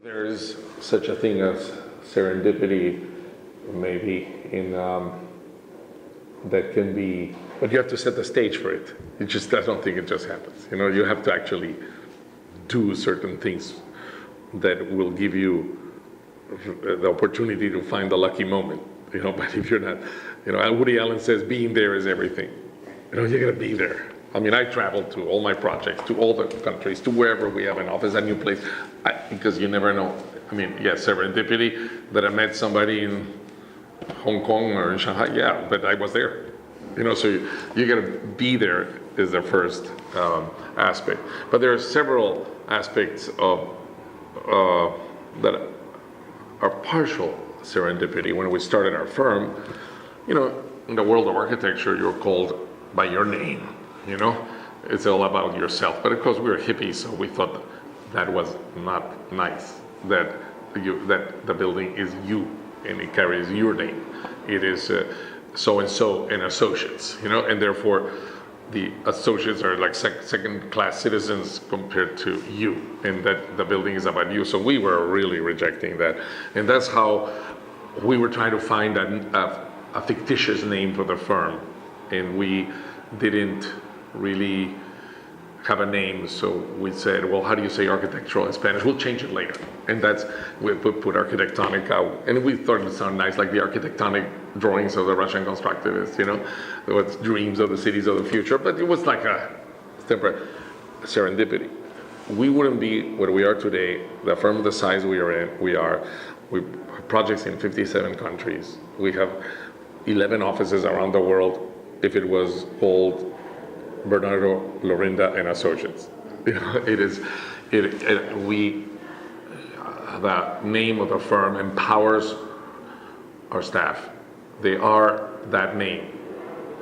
There is such a thing as serendipity, maybe in that can be, but you have to set the stage for it. I don't think it just happens. You have to actually do certain things that will give you the opportunity to find the lucky moment. But if you're not, Woody Allen says being there is everything. You gotta be there. I mean, I travel to all my projects, to all the countries, to wherever we have an office, a new place, because you never know. I mean, yes, serendipity that I met somebody in Hong Kong or in Shanghai, yeah, but I was there. So you got to be there is the first aspect. But there are several aspects of that are partial serendipity. When we started our firm, in the world of architecture, you're called by your name. It's all about yourself. But of course, we were hippies, so we thought that was not nice. That the building is you, and it carries your name. It is so and so and associates, and therefore the associates are like second-class citizens compared to you, and that the building is about you. So we were really rejecting that, and that's how we were trying to find a fictitious name for the firm, and we didn't really have a name, so we said, well, how do you say architectural in Spanish? We'll change it later. And we put architectonic out, and we thought it sounded nice, like the architectonic drawings of the Russian constructivists, There was dreams of the cities of the future, but it was like a temporary serendipity. We wouldn't be what we are today, the firm the size we have projects in 57 countries. We have 11 offices around the world, if it was called Bernardo, Lorinda, and Associates. The name of the firm empowers our staff. They are that name.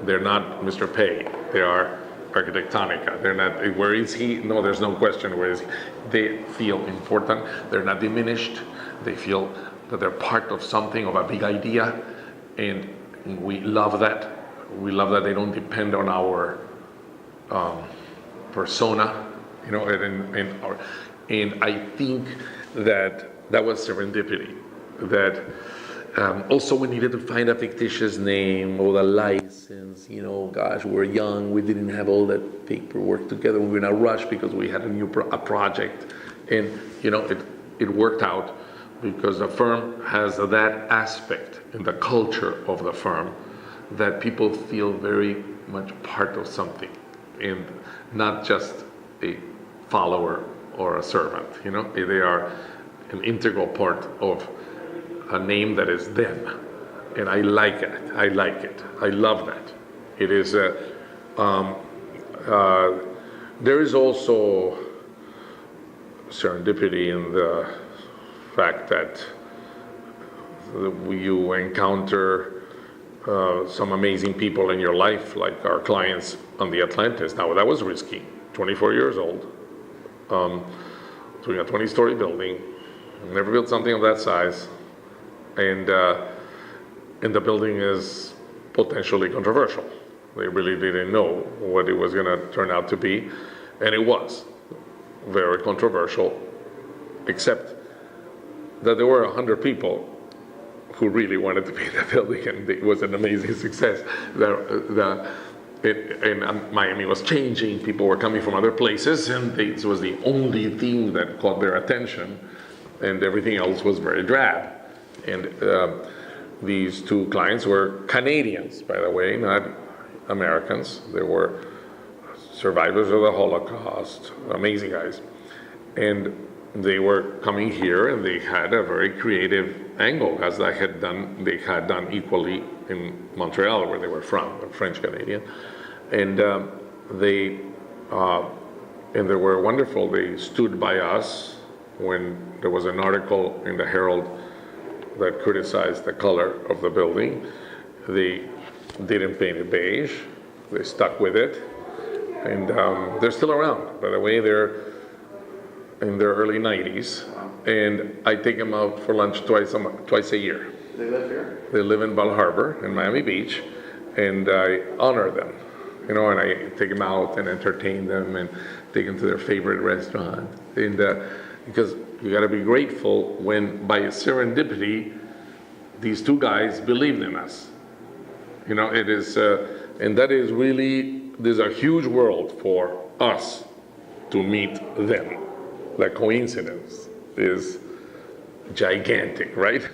They're not Mr. Pay. They are Architectonica. They're not, where is he? No, there's no question where is he. They feel important. They're not diminished. They feel that they're part of something, of a big idea, and we love that. We love that they don't depend on our persona, and I think that was serendipity. That also we needed to find a fictitious name or a license. Gosh, we're young. We didn't have all that paperwork together. We were in a rush because we had a project, and it worked out because the firm has that aspect in the culture of the firm that people feel very much part of something, and not just a follower or a servant. They are an integral part of a name that is them, and I like it. I love that. It is there is also serendipity in the fact that you encounter some amazing people in your life, like our clients on the Atlantis. Now, that was risky. 24 years old, doing a 20-story building. Never built something of that size, and the building is potentially controversial. They really didn't know what it was going to turn out to be, and it was very controversial, except that there were 100 people who really wanted to be in the building, and it was an amazing success. Miami was changing. People were coming from other places, and this was the only thing that caught their attention, and everything else was very drab. And these two clients were Canadians, by the way, not Americans. They were survivors of the Holocaust, amazing guys. And they were coming here, and they had a very creative angle, as they had done equally in Montreal, where they were from, French Canadian, and they were wonderful. They stood by us when there was an article in the Herald that criticized the color of the building. They didn't paint it beige. They stuck with it, and they're still around. By the way, they're in their early 90s, and I take them out for lunch twice a year. They live here? They live in Bal Harbour in Miami Beach, and I honor them, and I take them out and entertain them and take them to their favorite restaurant, and because You got to be grateful when, by a serendipity, these two guys believed in us. It is, and that is really, there's a huge world for us to meet them. The coincidence is gigantic, right?